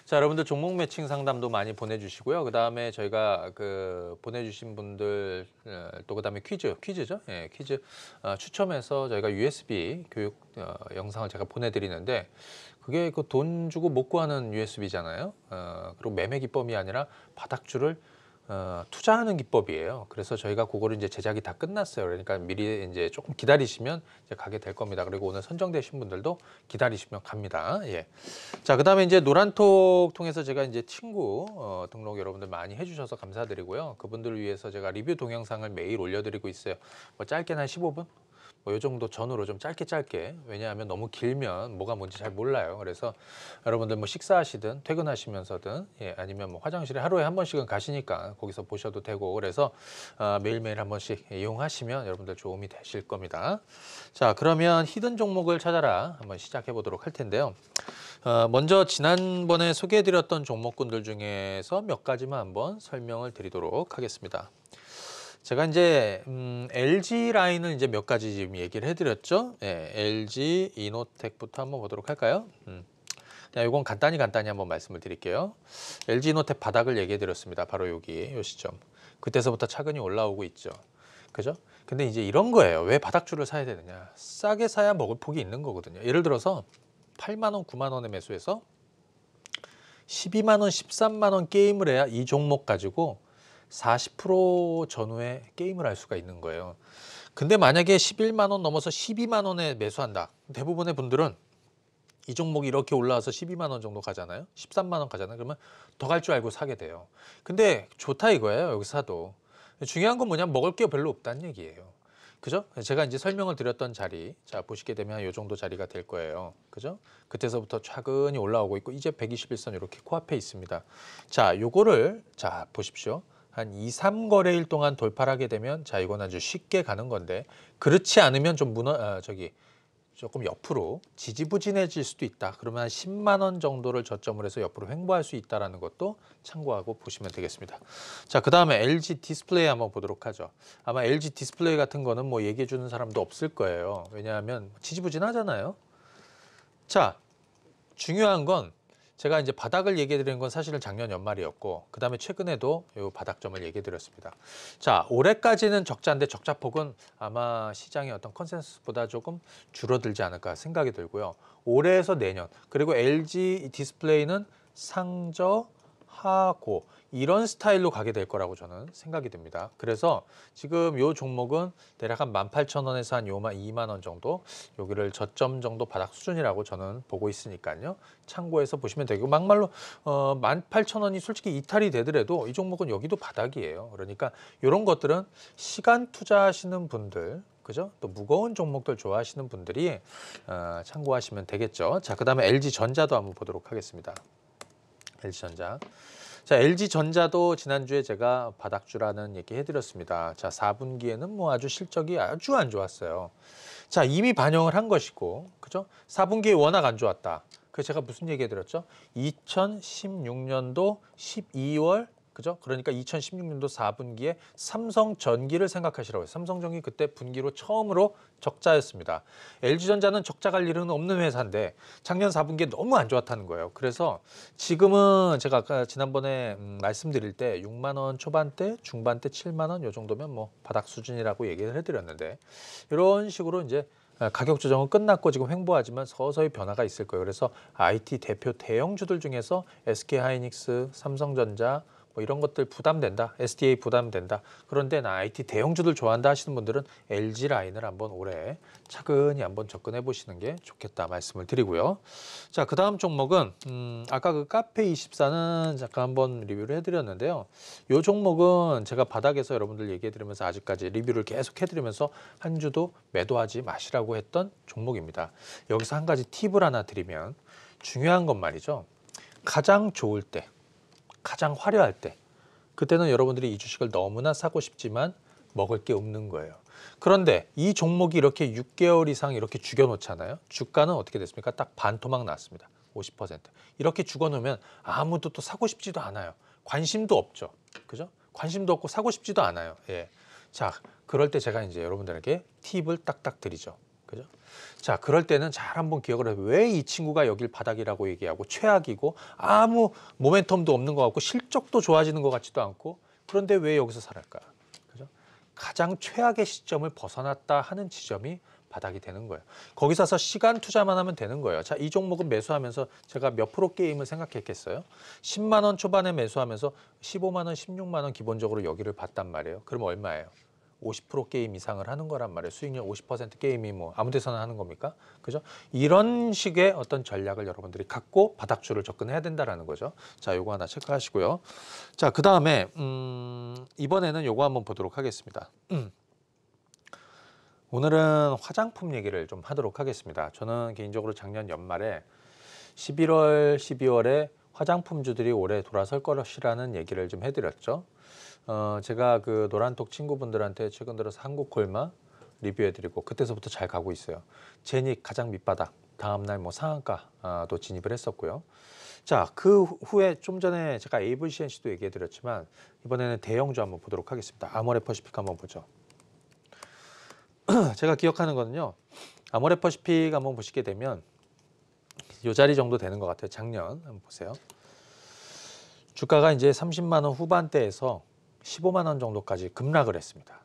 자, 여러분들 종목 매칭 상담도 많이 보내주시고요. 그 다음에 저희가 보내주신 분들 또 그 다음에 퀴즈죠. 예, 퀴즈 추첨해서 저희가 USB 교육 영상을 제가 보내드리는데 그게 그 돈 주고 못 구하는 USB잖아요. 그리고 매매 기법이 아니라 바닥줄을 투자하는 기법이에요. 그래서 저희가 그거를 이제 제작이 다 끝났어요. 그러니까 미리 이제 조금 기다리시면 이제 가게 될 겁니다. 그리고 오늘 선정되신 분들도 기다리시면 갑니다. 예. 자, 그다음에 이제 노란톡 통해서 제가 이제 친구 등록 여러분들 많이 해주셔서 감사드리고요. 그분들을 위해서 제가 리뷰 동영상을 매일 올려드리고 있어요. 뭐 짧게는 한 15분? 뭐 요 정도 전후로 좀 짧게 왜냐하면 너무 길면 뭐가 뭔지 잘 몰라요. 그래서 여러분들 뭐 식사하시든 퇴근하시면서든 예, 아니면 뭐 화장실에 하루에 한 번씩은 가시니까 거기서 보셔도 되고 그래서 매일매일 한 번씩 이용하시면 여러분들 도움이 되실 겁니다. 자, 그러면 히든 종목을 찾아라 한번 시작해 보도록 할 텐데요. 먼저 지난번에 소개해드렸던 종목군들 중에서 몇 가지만 한번 설명을 드리도록 하겠습니다. 제가 이제 LG 라인을 이제 몇 가지 지금 얘기를 해드렸죠. 예, LG 이노텍부터 한번 보도록 할까요? 자, 이건 간단히 한번 말씀을 드릴게요. LG 이노텍 바닥을 얘기해드렸습니다. 바로 여기 요 시점. 그때서부터 차근히 올라오고 있죠. 그죠? 근데 이제 이런 거예요. 왜 바닥줄을 사야 되느냐? 싸게 사야 먹을 폭이 있는 거거든요. 예를 들어서 8만 원, 9만 원에 매수해서 12만 원, 13만 원 게임을 해야 이 종목 가지고 40% 전후에 게임을 할 수가 있는 거예요. 근데 만약에 11만 원 넘어서 12만 원에 매수한다. 대부분의 분들은 이 종목이 이렇게 올라와서 12만 원 정도 가잖아요. 13만 원 가잖아요. 그러면 더 갈 줄 알고 사게 돼요. 근데 좋다 이거예요. 여기서 사도. 중요한 건 뭐냐면 먹을 게 별로 없다는 얘기예요. 그죠? 제가 이제 설명을 드렸던 자리, 자 보시게 되면 이 정도 자리가 될 거예요. 그죠? 그때서부터 차근히 올라오고 있고 이제 121선 이렇게 코앞에 있습니다. 자, 요거를 자 보십시오. 한 2, 3거래일 동안 돌파를 하게 되면 자 이건 아주 쉽게 가는 건데 그렇지 않으면 좀 조금 옆으로 지지부진해질 수도 있다. 그러면 한 10만 원 정도를 저점으로 해서 옆으로 횡보할 수 있다는 것도 참고하고 보시면 되겠습니다. 자, 그 다음에 LG 디스플레이 한번 보도록 하죠. 아마 LG 디스플레이 같은 거는 뭐 얘기해 주는 사람도 없을 거예요. 왜냐하면 지지부진하잖아요. 자, 중요한 건 제가 이제 바닥을 얘기해 드리는 건 사실은 작년 연말이었고 그 다음에 최근에도 이 바닥점을 얘기해 드렸습니다. 자, 올해까지는 적자인데 적자폭은 아마 시장의 어떤 컨센서스보다 조금 줄어들지 않을까 생각이 들고요. 올해에서 내년 그리고 LG 디스플레이는 상저하고 이런 스타일로 가게 될 거라고 저는 생각이 듭니다. 그래서 지금 이 종목은 대략 한 18,000원에서 한 2만 원 정도 여기를 저점 정도 바닥 수준이라고 저는 보고 있으니까요. 참고해서 보시면 되고 막말로 18,000원이 솔직히 이탈이 되더라도 이 종목은 여기도 바닥이에요. 그러니까 이런 것들은 시간 투자하시는 분들 그죠? 또 무거운 종목들 좋아하시는 분들이 참고하시면 되겠죠. 자, 그다음에 LG전자도 한번 보도록 하겠습니다. LG전자. 자, LG전자도 지난주에 제가 바닥주라는 얘기 해드렸습니다. 자, 4분기에는 뭐 아주 실적이 아주 안 좋았어요. 자, 이미 반영을 한 것이고, 그죠? 4분기에 워낙 안 좋았다. 그 제가 무슨 얘기 해드렸죠? 2016년도 12월, 그죠? 그러니까 2016년도 4분기에 삼성전기를 생각하시라고 해요. 삼성전기 그때 분기로 처음으로 적자였습니다. LG전자는 적자 갈 일은 없는 회사인데 작년 4분기에 너무 안 좋았다는 거예요. 그래서 지금은 제가 아까 지난번에 말씀드릴 때 6만 원 초반대, 중반대 7만 원 요 정도면 뭐 바닥 수준이라고 얘기를 해드렸는데 이런 식으로 이제 가격 조정은 끝났고 지금 횡보하지만 서서히 변화가 있을 거예요. 그래서 IT 대표 대형주들 중에서 SK하이닉스, 삼성전자 뭐 이런 것들 부담된다. SDA 부담된다. 그런데 나 IT 대형주들 좋아한다 하시는 분들은 LG 라인을 한번 올해 차근히 한번 접근해 보시는 게 좋겠다 말씀을 드리고요. 자, 그 다음 종목은 아까 그 카페24는 잠깐 한번 리뷰를 해드렸는데요. 이 종목은 제가 바닥에서 여러분들 얘기해드리면서 아직까지 리뷰를 계속 해드리면서 한 주도 매도하지 마시라고 했던 종목입니다. 여기서 한 가지 팁을 하나 드리면 중요한 건 말이죠. 가장 좋을 때 가장 화려할 때 그때는 여러분들이 이 주식을 너무나 사고 싶지만 먹을 게 없는 거예요. 그런데 이 종목이 이렇게 6개월 이상 이렇게 죽여놓잖아요. 주가는 어떻게 됐습니까? 딱 반토막 났습니다. 50%. 이렇게 죽어놓으면 아무도 또 사고 싶지도 않아요. 관심도 없죠. 그죠? 관심도 없고 사고 싶지도 않아요. 예. 자, 그럴 때 제가 이제 여러분들에게 팁을 딱딱 드리죠. 그죠? 자, 그럴 때는 잘 한번 기억을 해요. 왜 이 친구가 여길 바닥이라고 얘기하고 최악이고 아무 모멘텀도 없는 것 같고 실적도 좋아지는 것 같지도 않고 그런데 왜 여기서 살을까? 그죠? 가장 최악의 시점을 벗어났다 하는 지점이 바닥이 되는 거예요. 거기서서 시간 투자만 하면 되는 거예요. 자, 이 종목은 매수하면서 제가 몇 프로 게임을 생각했겠어요? 10만 원 초반에 매수하면서 15만 원, 16만 원 기본적으로 여기를 봤단 말이에요. 그럼 얼마예요? 50% 게임 이상을 하는 거란 말이에요. 수익률 50% 게임이 뭐 아무 데서나 하는 겁니까? 그죠? 이런 식의 어떤 전략을 여러분들이 갖고 바닥주를 접근해야 된다라는 거죠. 자, 요거 하나 체크하시고요. 자, 그다음에 이번에는 요거 한번 보도록 하겠습니다. 오늘은 화장품 얘기를 좀 하도록 하겠습니다. 저는 개인적으로 작년 연말에 11월, 12월에 화장품주들이 올해 돌아설 것이라는 얘기를 좀 해드렸죠. 제가 그 노란톡 친구분들한테 최근 들어서 한국콜마 리뷰해드리고 그때서부터 잘 가고 있어요. 제닉 가장 밑바닥, 다음날 뭐 상한가도 진입을 했었고요. 자, 그 후에 좀 전에 제가 에이블 CNC도 얘기해드렸지만 이번에는 대형주 한번 보도록 하겠습니다. 아모레퍼시픽 한번 보죠. 제가 기억하는 거는요. 아모레퍼시픽 한번 보시게 되면 이 자리 정도 되는 것 같아요. 작년 한번 보세요. 주가가 이제 30만 원 후반대에서 15만 원 정도까지 급락을 했습니다.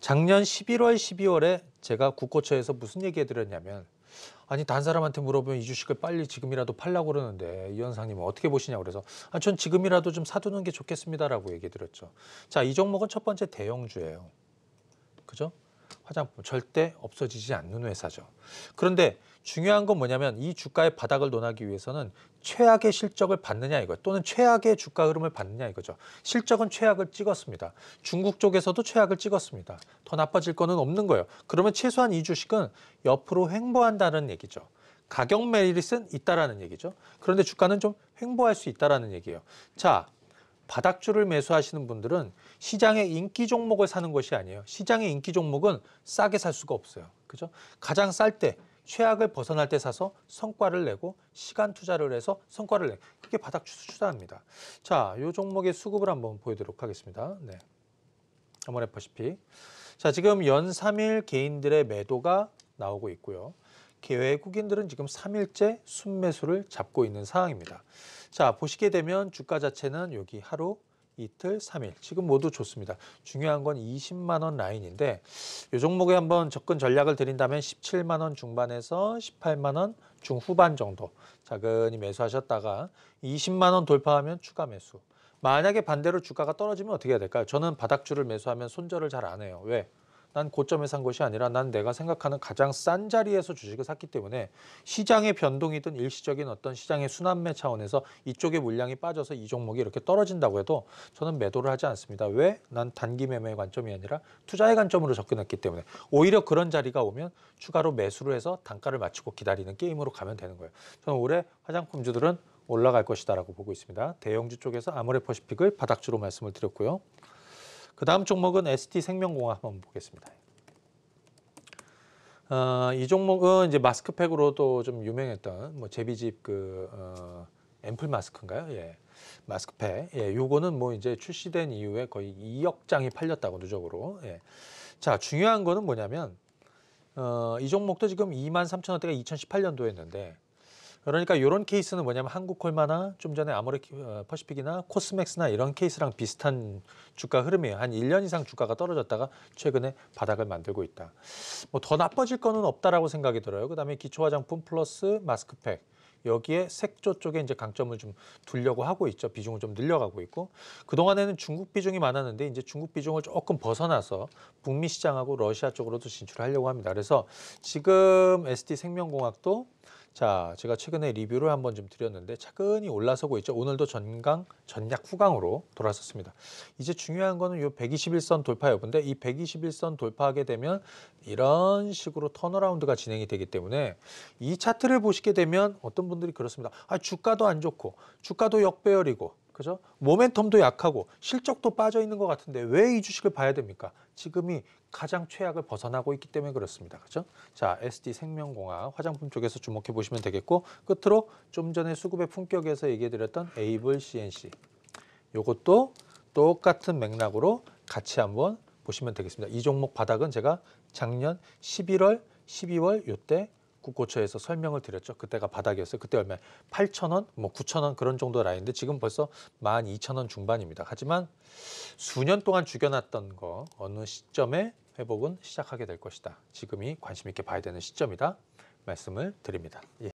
작년 11월, 12월에 제가 국고처에서 무슨 얘기 해드렸냐면 아니 단 사람한테 물어보면 이 주식을 빨리 지금이라도 팔라고 그러는데 이 현상님은 어떻게 보시냐고 그래서 전 지금이라도 좀 사두는 게 좋겠습니다라고 얘기 드렸죠. 자, 이 종목은 첫 번째 대형주예요. 그죠? 화장품 절대 없어지지 않는 회사죠. 그런데 중요한 건 뭐냐면 이 주가의 바닥을 논하기 위해서는 최악의 실적을 받느냐 이거 또는 최악의 주가 흐름을 받느냐 이거죠. 실적은 최악을 찍었습니다. 중국 쪽에서도 최악을 찍었습니다. 더 나빠질 거는 없는 거예요. 그러면 최소한 이 주식은 옆으로 횡보한다는 얘기죠. 가격 메리트는 있다라는 얘기죠. 그런데 주가는 좀 횡보할 수 있다라는 얘기예요. 자, 바닥주를 매수하시는 분들은 시장의 인기 종목을 사는 것이 아니에요. 시장의 인기 종목은 싸게 살 수가 없어요. 그죠? 가장 쌀 때, 최악을 벗어날 때 사서 성과를 내고 시간 투자를 해서 성과를 내. 그게 바닥주 투자입니다. 자, 이 종목의 수급을 한번 보여드리도록 하겠습니다. 네. 아모레퍼시픽. 자, 지금 연 3일 개인들의 매도가 나오고 있고요. 외국인들은 지금 3일째 순매수를 잡고 있는 상황입니다. 자, 보시게 되면 주가 자체는 여기 하루, 이틀, 3일 지금 모두 좋습니다. 중요한 건 20만 원 라인인데 이 종목에 한번 접근 전략을 드린다면 17만 원 중반에서 18만 원 중후반 정도 자근히 매수하셨다가 20만 원 돌파하면 추가 매수. 만약에 반대로 주가가 떨어지면 어떻게 해야 될까요? 저는 바닥주를 매수하면 손절을 잘 안 해요. 왜? 난 고점에 산 것이 아니라 난 내가 생각하는 가장 싼 자리에서 주식을 샀기 때문에 시장의 변동이든 일시적인 어떤 시장의 순환매 차원에서 이쪽에 물량이 빠져서 이 종목이 이렇게 떨어진다고 해도 저는 매도를 하지 않습니다. 왜? 난 단기 매매의 관점이 아니라 투자의 관점으로 접근했기 때문에 오히려 그런 자리가 오면 추가로 매수를 해서 단가를 맞추고 기다리는 게임으로 가면 되는 거예요. 저는 올해 화장품주들은 올라갈 것이다라고 보고 있습니다. 대형주 쪽에서 아모레퍼시픽을 바닥주로 말씀을 드렸고요. 그 다음 종목은 ST생명공학 한번 보겠습니다. 이 종목은 이제 마스크팩으로도 좀 유명했던 뭐 제비집 앰플 마스크인가요? 예, 마스크팩. 예, 요거는 뭐 이제 출시된 이후에 거의 2억 장이 팔렸다고 누적으로. 예. 자, 중요한 거는 뭐냐면 이 종목도 지금 23,000원대가 2018년도였는데. 그러니까 이런 케이스는 뭐냐면 한국콜마나 좀 전에 아모레퍼시픽이나 코스맥스나 이런 케이스랑 비슷한 주가 흐름이에요. 한 1년 이상 주가가 떨어졌다가 최근에 바닥을 만들고 있다. 뭐 더 나빠질 거는 없다라고 생각이 들어요. 그다음에 기초화장품 플러스 마스크팩. 여기에 색조 쪽에 이제 강점을 좀 두려고 하고 있죠. 비중을 좀 늘려가고 있고. 그동안에는 중국 비중이 많았는데 이제 중국 비중을 조금 벗어나서 북미 시장하고 러시아 쪽으로도 진출하려고 합니다. 그래서 지금 ST생명공학도 자, 제가 최근에 리뷰를 한번 좀 드렸는데 차근히 올라서고 있죠. 오늘도 전약 후강으로 돌아섰습니다. 이제 중요한 거는 이 121선 돌파 여부인데 이 121선 돌파하게 되면 이런 식으로 턴어라운드가 진행이 되기 때문에 이 차트를 보시게 되면 어떤 분들이 그렇습니다. 주가도 안 좋고 주가도 역배열이고 그죠? 모멘텀도 약하고 실적도 빠져 있는 것 같은데 왜 이 주식을 봐야 됩니까? 지금이 가장 최악을 벗어나고 있기 때문에 그렇습니다. 그죠? 자, ST생명공학 화장품 쪽에서 주목해 보시면 되겠고 끝으로 좀 전에 수급의 품격에서 얘기해 드렸던 에이블 CNC 요것도 똑같은 맥락으로 같이 한번 보시면 되겠습니다. 이 종목 바닥은 제가 작년 11월, 12월 요때 국고처에서 설명을 드렸죠. 그때가 바닥이었어요. 그때 얼마? 8,000원, 뭐 9,000원 그런 정도 라인인데 지금 벌써 12,000원 중반입니다. 하지만 수년 동안 죽여놨던 거 어느 시점에 회복은 시작하게 될 것이다. 지금이 관심 있게 봐야 되는 시점이다. 말씀을 드립니다. 예.